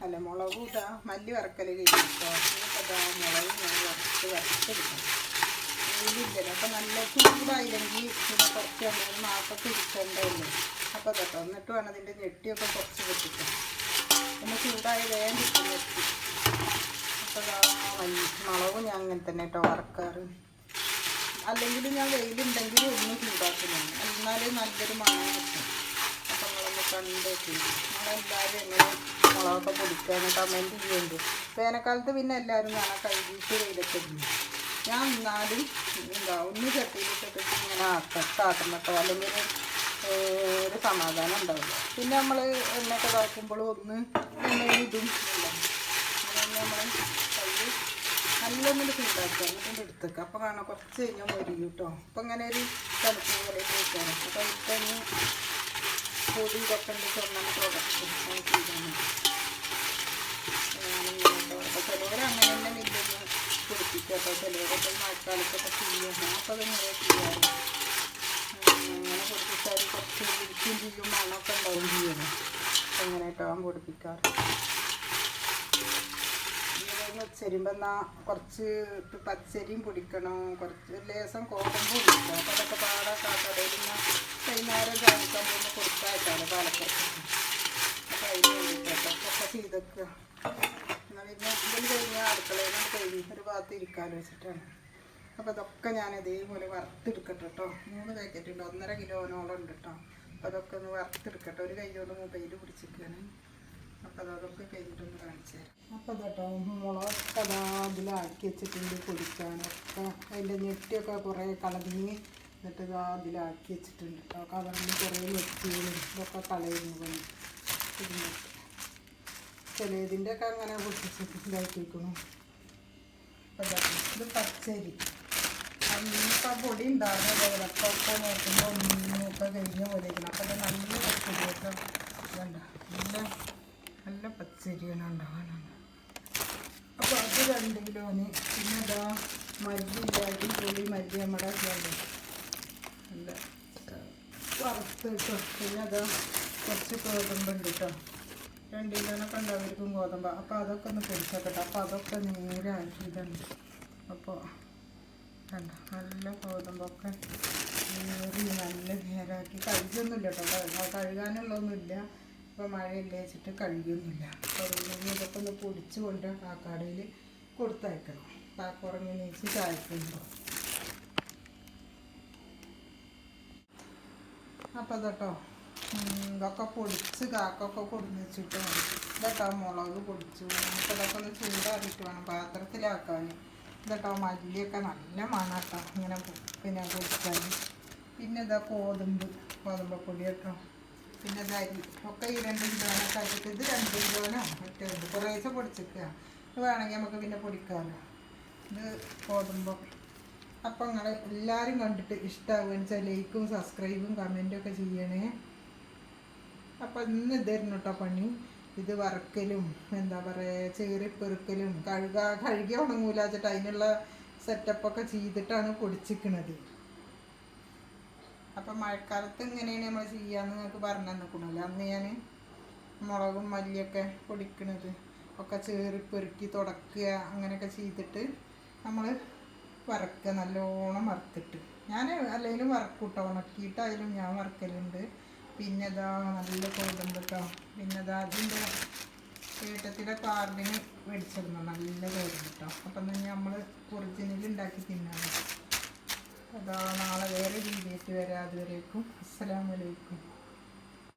അല്ല മുളകും ഇതാ മല്ലി വറക്കൽ കഴിഞ്ഞിട്ടോ. ഇതാ മുളകും ഞാൻ വറുത്തെടുക്കണം. വെയിലില്ലല്ലോ അപ്പം നല്ല ചൂടായില്ലെങ്കിൽ പിന്നെ കുറച്ച് നാൽപ്പത്തി ഇരിക്കണ്ടല്ലോ. അപ്പോൾ കേട്ടോ എന്നിട്ട് വേണം അതിൻ്റെ ഞെട്ടിയൊക്കെ കുറച്ച് പൊട്ടിക്കാം. ഒന്ന് ചൂടായി വേഗം കിട്ടും ഞെട്ടി. അപ്പോൾ മുളകും ഞാൻ അങ്ങനെ തന്നെ കേട്ടോ വറക്കാറ്. അല്ലെങ്കിൽ ഞാൻ വെയിലുണ്ടെങ്കിൽ ഒന്ന് ചൂടാക്കുന്നുണ്ട്, എന്നാലും നല്ലൊരു മണം കിട്ടും. അപ്പം നിങ്ങളൊന്ന് കണ്ടേക്ക്. നമ്മളെല്ലാവരും എങ്ങനെ മുളകൊക്കെ പൊടിക്കാന്ന് കമൻറ്റ് ചെയ്യുന്നുണ്ട്. വേനൽക്കാലത്ത് പിന്നെ എല്ലാവരും കാണാൻ കഴുകിയിട്ട് വെയിലത്തിരുന്നു. ഞാൻ എന്നാലും എന്താ ഒന്ന് ചട്ടിയിലിട്ടിട്ട് ഇങ്ങനെ കാട്ടണം കേട്ടോ, അല്ലെങ്കിൽ ഒരു സമാധാനം ഉണ്ടാവില്ല. പിന്നെ നമ്മൾ എണ്ണയൊക്കെ ഇതാക്കുമ്പോഴും ഒന്ന് എണ്ണയിൽ ഇതും ഇല്ല, അങ്ങനെ നമ്മൾ കൈ നല്ലൊന്നും ചൂടാക്കുക എന്നിട്ട് എടുത്തേക്കുക. അപ്പോൾ കാണാം കുറച്ച് കഴിഞ്ഞാൽ മരിയും കേട്ടോ. അപ്പോൾ ഇങ്ങനെ ഒരു തണുപ്പ് പോലെ കഴിക്കാറ്. അപ്പോൾ ഇപ്പം പൊടി ഇതൊക്കെ ഉണ്ട് സ്വർണ്ണം പ്രൊഡക്റ്റ് ചെയ്താണ്. അപ്പോൾ ചിലവർ അങ്ങനെ തന്നെ മില്ലൊന്ന് പൊടിപ്പിക്കുക കേട്ടോ. ചിലവരൊക്കെ മഴക്കാലത്തൊക്കെ ചെയ്യണം. അപ്പോൾ അതിങ്ങനെ ചെയ്യാറ്. അങ്ങനെ പൊടിപ്പിച്ചാൽ കുറച്ച് ഇരിക്കും ചെയ്യും, മണമൊക്കെ ഉണ്ടാവും ചെയ്യണം. അങ്ങനെ കേട്ടോ പൊടിപ്പിക്കാറ്. വെച്ചരിയുമ്പോൾ എന്നാൽ കുറച്ച് പച്ചരിയും പൊടിക്കണം, കുറച്ച് ലേസം കോതമ്പ് പൊടിക്കണം. അപ്പോൾ അതൊക്കെ പാടൊക്കെ കടയിൽ നിന്ന് വൈകുന്നേരം ചാടിക്കാൻ പോകുമ്പോൾ കൊടുത്തായിട്ടാണ് പാലപ്പുറത്ത്. അപ്പോൾ അതിന് വേണ്ടിയിട്ടോ ഒക്കെ ചെയ്തൊക്കെ എന്നാൽ പിന്നെ ഇതിൽ കഴിഞ്ഞാൽ അടുക്കളയിൽ നിന്ന് കഴിഞ്ഞ് ഒരു ഭാഗത്ത് ഇരിക്കാമെന്ന് വെച്ചിട്ടാണ്. അപ്പോൾ അതൊക്കെ ഞാൻ ഇതേപോലെ വറുത്തെടുക്കട്ടെ കേട്ടോ. 3 പാക്കറ്റ് ഉണ്ട്, 1.5 കിലോനോളം ഉണ്ട് കേട്ടോ. അപ്പോൾ അതൊക്കെ ഒന്ന് വറുത്തെടുക്കട്ടെ. ഒരു കൈയോട് മൊബൈൽ പിടിച്ചിരിക്കുകയാണ്. അപ്പോൾ അതൊക്കെ കഴിഞ്ഞിട്ടൊന്ന് കാണിച്ചു തരാം. അപ്പോൾ കേട്ടോ മുളകൊക്കെ അതിലാക്കി വെച്ചിട്ടുണ്ട് പൊടിക്കാനൊക്കെ. അതിൻ്റെ ഞെട്ടിയൊക്കെ കുറേ കളഞ്ഞ് എന്നിട്ട് അതിലാക്കി വെച്ചിട്ടുണ്ട് കേട്ടോ. കവറിൽ കുറേ ഞെട്ടിയും ഇതൊക്കെ കളയുന്നു പണി. ചിലതിൻ്റെയൊക്കെ അങ്ങനെ പൊട്ടിച്ചിട്ട് ഇതാക്കി വെക്കണം. അപ്പോൾ ഇത് പച്ചരി ഇപ്പം പൊടി ഉണ്ടാകുന്ന ഇതൊക്കെ നോക്കുമ്പോൾ ഒന്നൊക്കെ കഴിഞ്ഞ പോലെ ഇരിക്കണം. അപ്പോൾ അത് നല്ല പച്ചരിയൊക്കെ വേണ്ട, നല്ല പച്ചരിയാണ് ഉണ്ടാകാനാണ്. അപ്പോൾ അത് 2 കിലോന്. പിന്നെ ഇതാ മല്ലിയില്ല, അടിപൊളി മല്ലി നമ്മുടെ നല്ല വറുത്ത് കേട്ടോ. പിന്നെ അതാ കുറച്ച് ഗോതമ്പുണ്ട് കേട്ടോ. 2 കിലോനൊക്കെ ഉണ്ടാവർക്കും ഗോതമ്പ്. അപ്പോൾ അതൊക്കെ ഒന്ന് പൊടിച്ചേക്കട്ടെ. അപ്പോൾ അതൊക്കെ നേരാക്കിയിട്ടുണ്ട്. അപ്പോൾ കണ്ട നല്ല ഗോതമ്പൊക്കെ നല്ല നേരാക്കി കഴുകൊന്നുമില്ല കേട്ടോ. കഴുകാനുള്ളതൊന്നുമില്ല. ഇപ്പോൾ മഴയില്ല വെച്ചിട്ട് കഴിയൊന്നുമില്ല. അപ്പോൾ അതുകൊണ്ട് ഇതൊക്കെ ഒന്ന് പൊടിച്ച് കൊണ്ട് കാക്കാടയിൽ കൊടുത്തയക്കണം. കാക്കുറങ്ങി നീച്ച് ചായക്കുമ്പോൾ. അപ്പോൾ ഇതട്ടോ ഇതൊക്കെ പൊടിച്ച് കാക്കൊക്കെ കൊടുന്ന് വെച്ചിട്ടോ. ഇതൊക്കെ മുളക് പൊടിച്ചു. അപ്പോൾ ഇതൊക്കെ ഒന്ന് ചൂടാറിയിട്ട് വേണം പാത്രത്തിലാക്കാൻ. ഇതൊക്കെ മല്ലിയൊക്കെ നല്ല മണം കേട്ടോ ഇങ്ങനെ പിന്നെ പൊടിക്കാൻ. പിന്നെ ഇതാ ഗോതമ്പൊടി കേട്ടോ. പിന്നെ അരി ഒക്കെ ഈ 2 കിലോനൊക്കെ ആക്കിയിട്ട് ഇത് 2 കിലോനോ മറ്റേ കുറേശ്ശെ പൊടിച്ചിക്കുക. ഇത് വേണമെങ്കിൽ നമുക്ക് പിന്നെ പൊടിക്കാമല്ലോ. ഇത് ഗോതമ്പ്. അപ്പം നിങ്ങൾ എല്ലാവരും കണ്ടിട്ട് ഇഷ്ടമാവുകയെന്ന് വെച്ചാൽ ലൈക്കും സബ്സ്ക്രൈബും കമൻറ്റും ഒക്കെ ചെയ്യണേ. അപ്പം ഇന്ന് ഇതായിരുന്നു കേട്ടോ പണി. ഇത് വറക്കലും എന്താ പറയുക ചേറിപ്പെറുക്കലും കഴുകി ഉണങ്ങൂല വെച്ചിട്ട് അതിനുള്ള സെറ്റപ്പൊക്കെ ചെയ്തിട്ടാണ് പൊടിച്ചിരിക്കണത്. അപ്പം മഴക്കാലത്ത് ഇങ്ങനെയാണ് നമ്മൾ ചെയ്യാമെന്ന് നിങ്ങൾക്ക് പറഞ്ഞു തന്നിക്കണല്ലോ. അന്ന് ഞാൻ മുളകും മല്ലിയൊക്കെ പൊടിക്കണത് ഒക്കെ ചേറിപ്പെറുക്കി തുടക്കുക അങ്ങനെയൊക്കെ ചെയ്തിട്ട് നമ്മൾ വറക്കുക. നല്ലോണം വറുത്തിട്ട് ഞാൻ അല്ലെങ്കിലും വറക്കൂട്ടോ, ഉണക്കിയിട്ടായാലും ഞാൻ വറക്കലുണ്ട്. പിന്നെ ഇതാ നല്ല ഗോതമ്പ് കേട്ടോ. പിന്നെ ഇതാ അതിൻ്റെ ഏട്ടത്തിലെ കാർഡിന് മേടിച്ചിരുന്നു നല്ല ഗോതമ്പ് കേട്ടോ. അപ്പം തന്നെ നമ്മൾ ഒറിജിനൽ ഉണ്ടാക്കി തിന്നാണ്. അതാ നാളെ വേറെ രീതിയായിട്ട് വരാം. അതുവരേക്കും അസ്സലാമു അലൈക്കും.